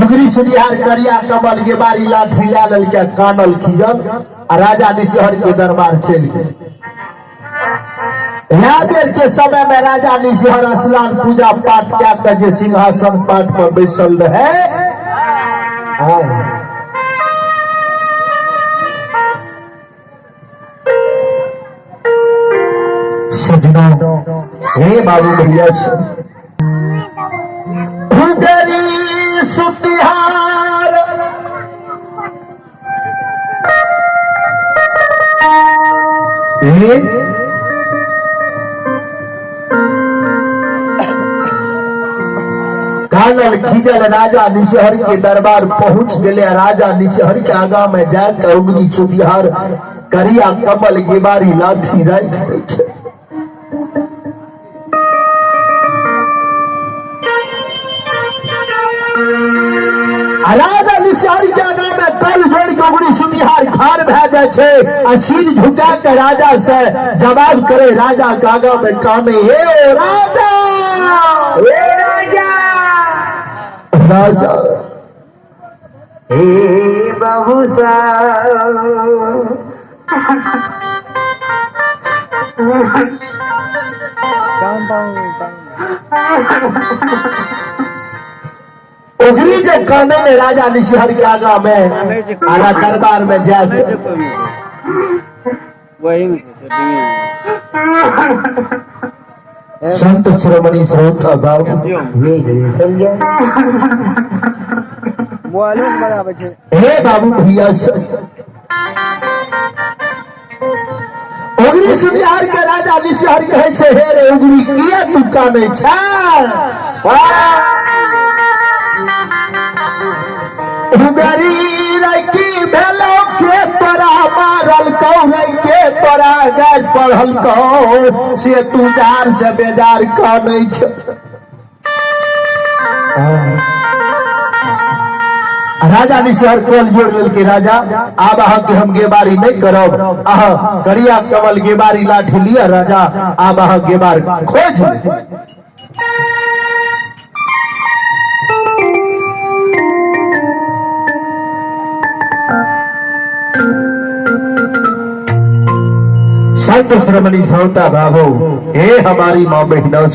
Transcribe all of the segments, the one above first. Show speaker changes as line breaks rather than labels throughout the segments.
उगरी सुनिहार करिया कमल के बारी लाठी लाल के कानल खिजल राजा निशहर के दरबार चल गए। देर के समय में राजा निशहर स्नान पूजा पाठ क्या कर सिंहासन पाठ पर बैसल रहे। सजनों हे बाबू भैया उगरी सुतिहार कानल खींचल राजा निशहर के दरबार पहुंच गए। राजा निशहर के आगा में जाकर उगरी सुतिहार करिया कमल के बारी लाठी रख राजा निशहर के आगा में कल जोड़ के उगरी सुतिहार खार भे जाए छे। सिर झुका के राजा से जवाब करे। राजा के आगा में काने हे ओ राजा, हे राजा, राजा
हे बाबू
उगरी जब काने में राजा निशहर के आगा में आला दरबार में जाए संत श्रोमणी श्रोता भाव हे बाबू भैया उगरी सुनिहार के राजा निशहर कहे छे हे रे उगरी किया तू काने छा। उगरी रखी भेलो के तोरा मारल कौरे के तोरा गाज पढ़ल कौ से तू जार से बेजार काने छ। राजा निशहर कोल जोड़ लेल के राजा आब अहाँ के हम गेबारी नहीं करब। अहाँ करिया कमल गेबारी लाठी लिया राजा आब अहाँ गेबार खोज। संत श्रमणी श्रोता बाबू हे हमारी माँ बहनों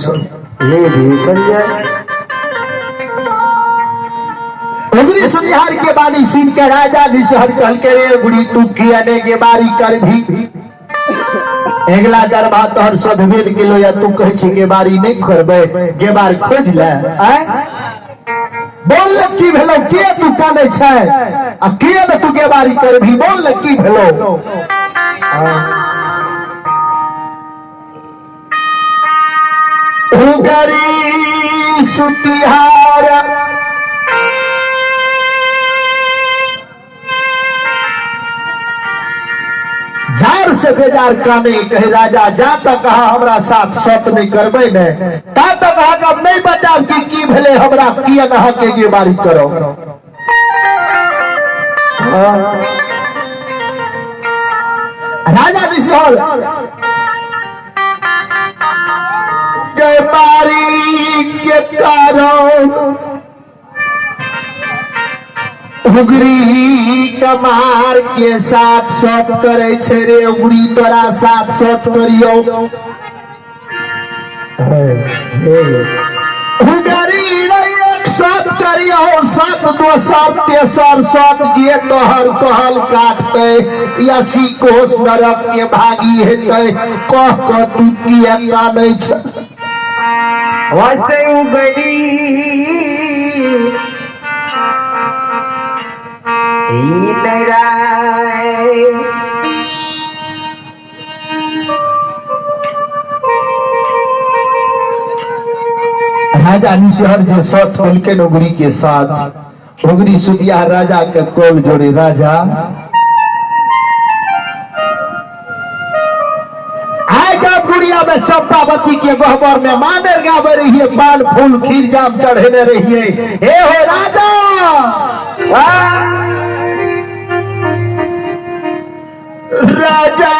उगरी सुनिहार के बानी सीन के राजा निशहर कहल के रे उगरी तू कियाने के बारी कर भी अगला दरबा तोहर सदवेर किलो या तू कह छी के बारी नहीं करबे के बार खोज ले बोल की भेलो के तू काने छै आ के न तू के बारी कर भी बोल की भेलो। उगरी सुतिहार जार से बेजार काने कहे राजा जा तक कहा हमरा साथ सत नहीं करबे ने ता तक अब नहीं बताब की भेले हमरा किया न के ये बारी करो। राजा निशहर के बारी के कारण उगरी कमार के साथ सत करे छे रे उगरी तोरा साथ सत करियो। उगरी रे एक साथ करियो सात दोसर तेसर सात जे तोहर कहल काटते या सी कोस नरक के भागी हेते कह क तू किया काने छ।
वैसे उगरी
राजा निशहर जो सत कल के उगरी के साथ उगरी सुतिया राजा के कोल जोड़े। राजा आएगा गुड़िया में चंपावती के गहबर में माने गावे रहिए पान फूल खीर जाम चढ़ेने रहिए। हे हो राजा राजा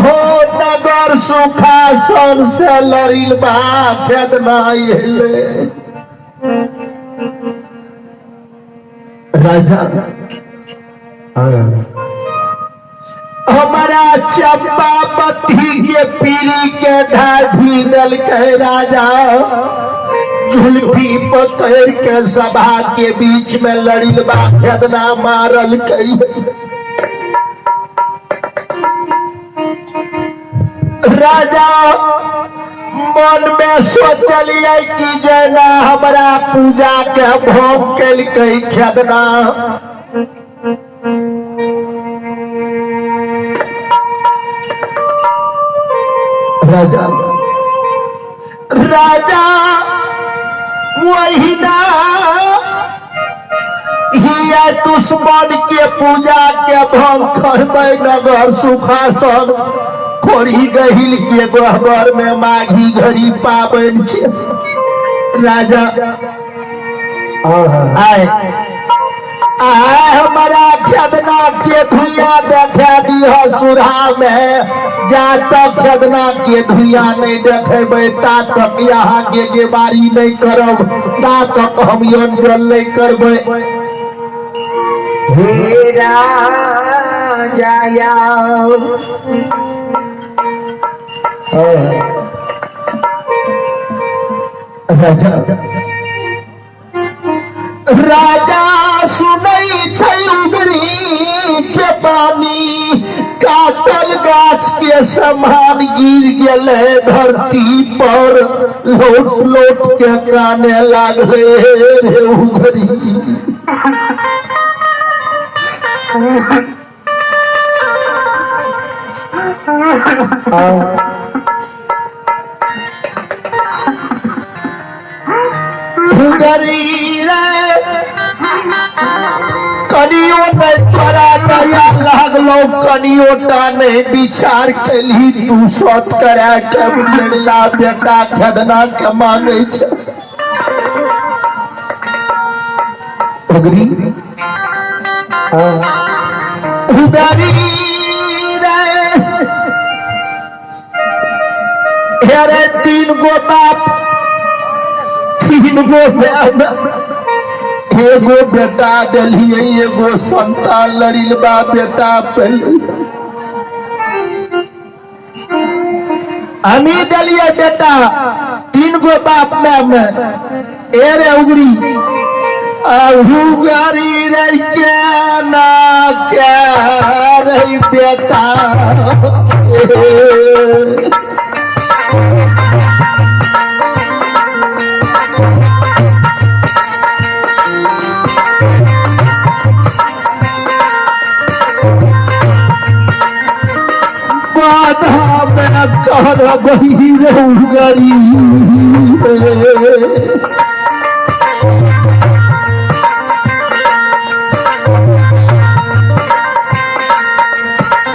हो नगर सुखासन से लड़िल बा खेद नहीं हेले राजा हमारा चंपावती के पीरी के ढाढ़ी दल के राजा जुल्फी पकड़ के सभा के बीच में लड़िल बा खेदना मारल कई राजा मन में सोचलिए कि जना हमारा पूजा के भोग कल कई खेदना राजा राजा वही ना हिया दुश्मन के पूजा के भंग करबै नगर सुखासन खोरी गहिल के गहबर में माघी घड़ी पाबन छे राजा आए हमारा खेदना के धुइया देखा दिह सुरा में जा तक खेदना के धुइया नहीं देखेबे ता तक यहाँ के गेबारी नहीं करब ता तक हम यन जल नहीं करबे
हे राजा
राजा राजा सुनई छुगरी के पानी काटल गाछ के समान गिर गेले धरती पर लोट लोट के काने लागले रे उगरी कनियो नहीं करा दया लागलो कनियो टाने विचार केली तू सत करा के लड़ला बेटा खदना के मांगे छ अगरी उदारी रे तीन गो बाप तीन गो एगो बेटा दिलिए एगो संतान लड़िल बा बेटा पहले हमी दिलिए बेटा तीन गो बाप में एरे उगरी उगरी रे क्या ना क्या रे बेटा कर बही गरी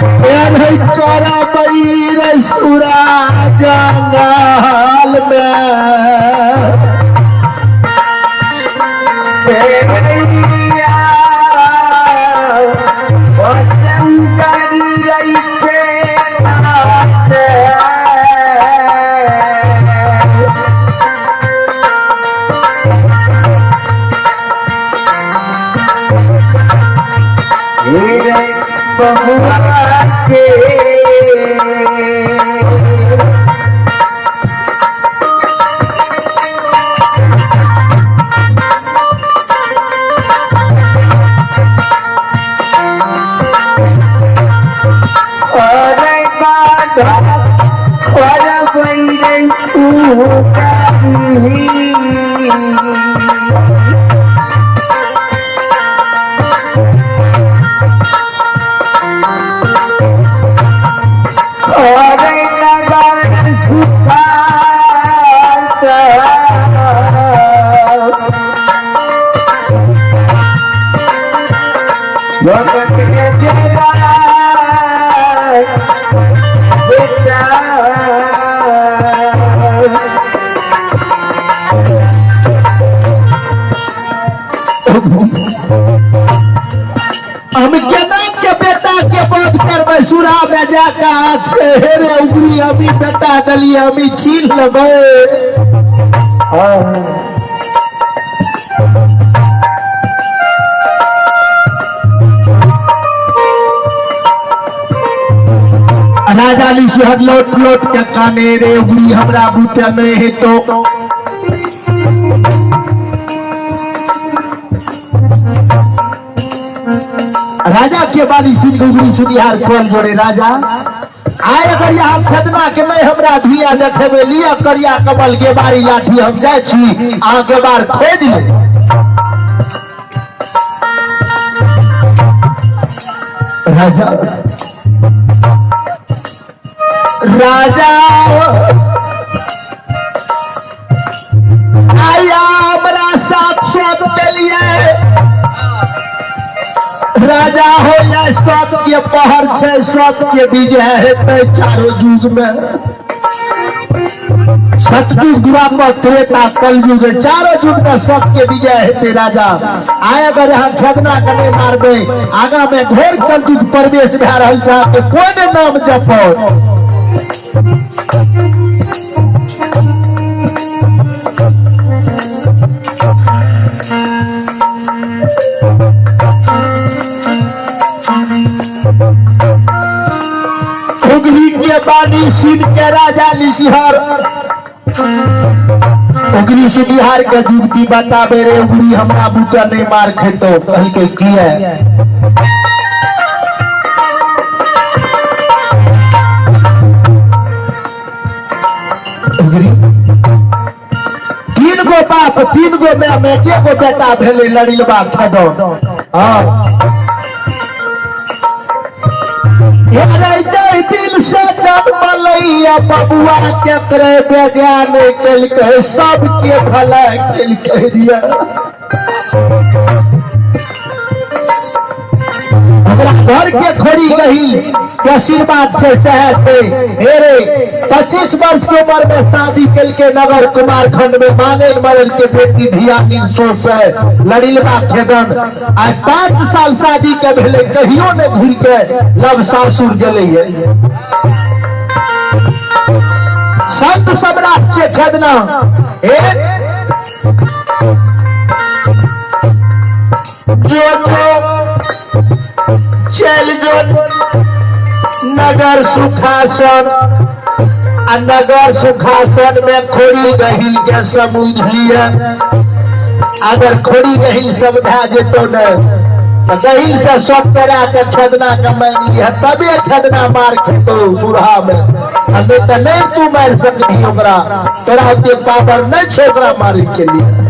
करा बही रे सुरा जंगल में हम केना के बेटा के बात करबै सुरा में जाकर हेरे उगरी अभी बेटा दलिए अभी छीन लेबै निशहर लौट लौट के काने रे उगरी हमरा बूते नहीं है तो राजा के बाली सुन उगरी सुनिहार खोल जोड़े राजा आए अगर यहाँ खतना के नहीं हमरा धुइया देखेबे लिया करिया कमल के बारी लाठी हम जाए छी आगे बार खोज ले राजा राजा आया हमरा साथ सब के लिए राजा हो या सब के पहर छे सब के विजय हेतै चारों युग में सतयुग द्वापर त्रेता कलयुग चारों युग में सत के विजय हेतै राजा आए अगर यहाँ खतना के नहीं मारबे आगा में घोर कलयुग प्रवेश भए रहल छा के कोई ने नाम जपो उगली के बानी सुन के राजा निशहर उगली सुनिहार के जुगती बताबे रे उगली हमरा बूटा नहीं मार खेतो कहीं के की है तीन गो बाप तीन गो में के गो बेटा भेले लड़िलबा खदो जय दिल से जन्मलैया बबुआ के करे बेजान केलकै सबके भला केलकै रिया घर के खोरी गही के आशीर्वाद से सहते हेरे 25 वर्ष की उम्र में शादी कल के नगर कुमार खंड में मांगेल मरल के बेटी धिया 300 लड़िलबा खेदन आज 5 साल शादी के भेले कहियो ने घूर के लब सासुर गले संत सम्राट से खदना चल जो नगर सुखासन नगर सुखासन में खोरी गहिल के समझ लिया अगर खोरी गहिल समझा जेतो न तो गहिल से सब तरह के खदना कमाई लिया तबे खदना मार खेतो सुरहा में नहीं तो नहीं तू मार सकती ओकरा तोरा के पावर नहीं छे ओकरा मारे के लिए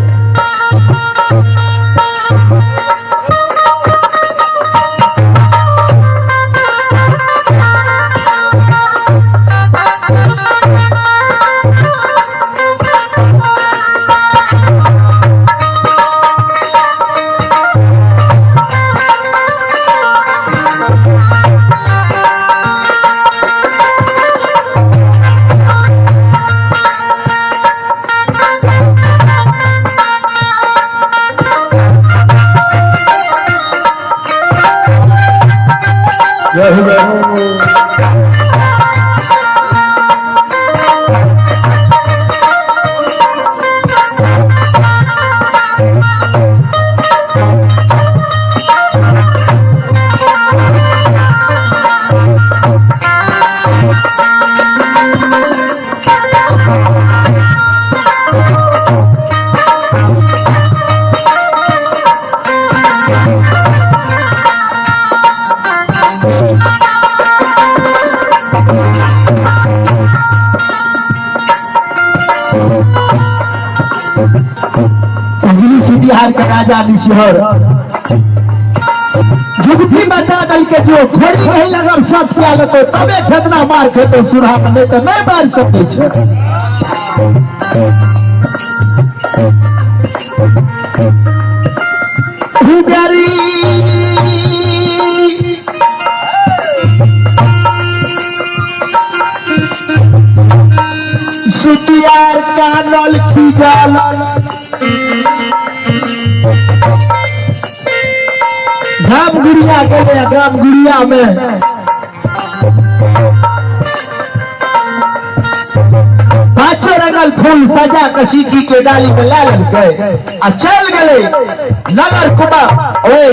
बिहार के राजा निशहर जुगती बता दल के जो खोड़ी नहीं लगल सब सियाल तो तबे खेतना मार खेतो सुरहा में नहीं तो नहीं मार सके सुतियार कानल खिजाल ग्राम गुड़िया गए ग्राम गुड़िया में पांचों रंगल फूल सजा कसी के डाली में ला गए आ चल गए नगर कुमार ओए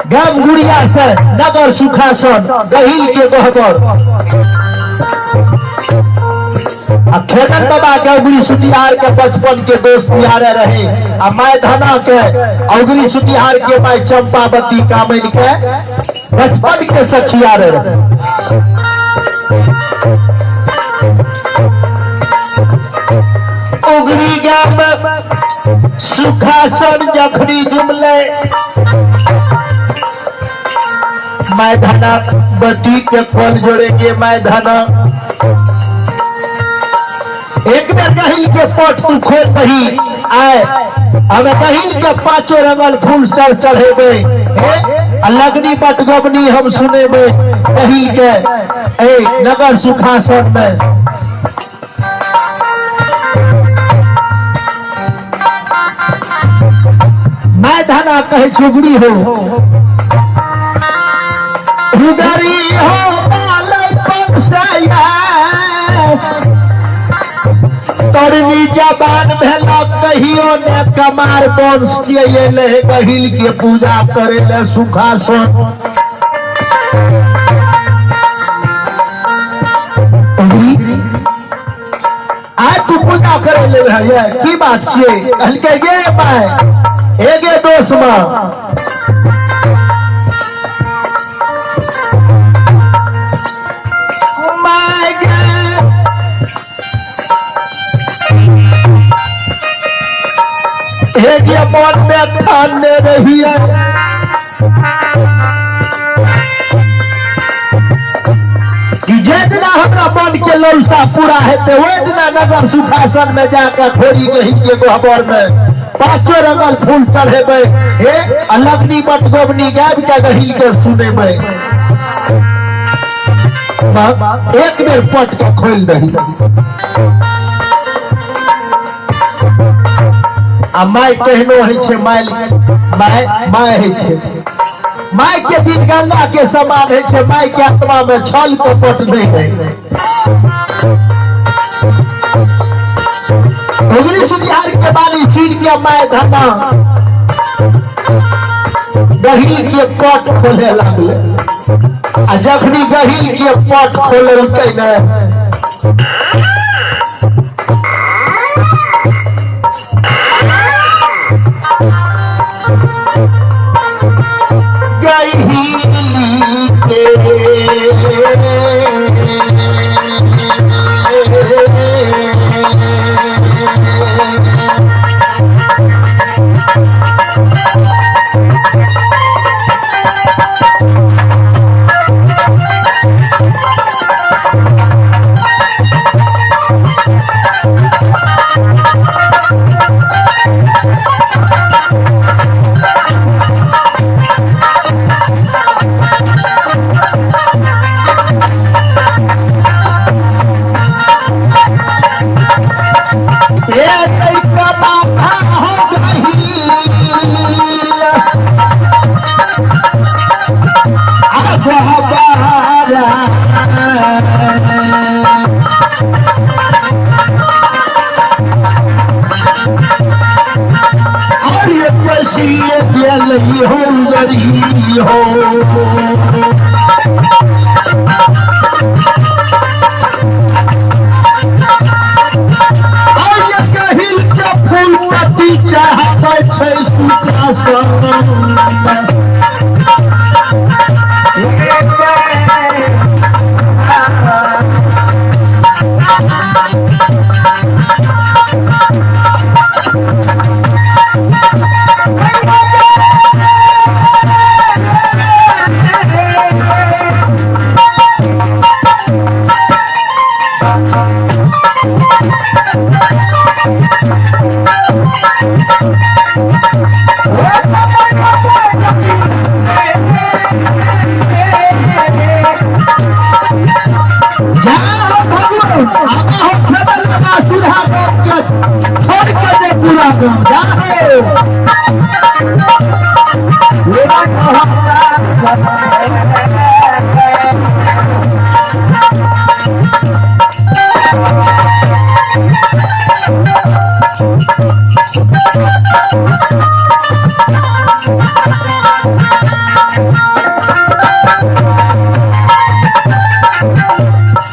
ग्राम गुड़िया से नगर सुखासन गहिल के गहबर खेतन बाबा के अगली सुतिहार के बचपन के दोस्त यारे रहे। आ माय धना के अगली सुतिहार के माय चंपावती कामिन के बचपन के सखिया रहे। उगली गाम सुखासन जखनी जुमले माय धना बती के खोल जोड़ेंगे। माय धना एक बेर गहिल के पट तू खोल दही आए हमें गहिल के पांचों रंगल फूल सब चढ़ेबे लगनी बटगबनी हम सुनेबे गहिल के नगर सुखासन में। मैं धना कहे चुगड़ी हो रुगरी हो तरनी जबान भेला कहियो ने कमार वंश के ले गहिल के पूजा करे ले सुखासन। आज तू पूजा करे ले रहा है की बात छे कहल के गे भाई एगे दोस्त में मन में ठाने रही है कि जे दिना हमरा मन के ललसा पूरा हेते वो दिना नगर सुखासन में जाकर खोरी के हिस्से गोबर में पांचों रंगल फूल चढ़ेबे हे अलगनी बटगोबनी गाब के गहिल के सुनेबे। एक बेर पट के खोल दही आ माय कहनो है छे माय है छे माय के दिन गंगा के समान है छे। माय के आत्मा में छल कपट नहीं है। उगली सुनिहार के बाली चीन के माय धना गहिल के पट खोले लगले आ जखनी गहिल के पट खोललकै न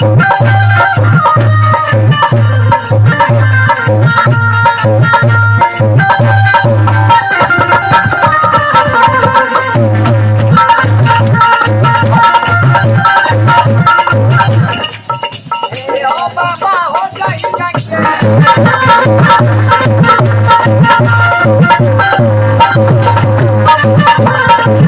Thank you.
है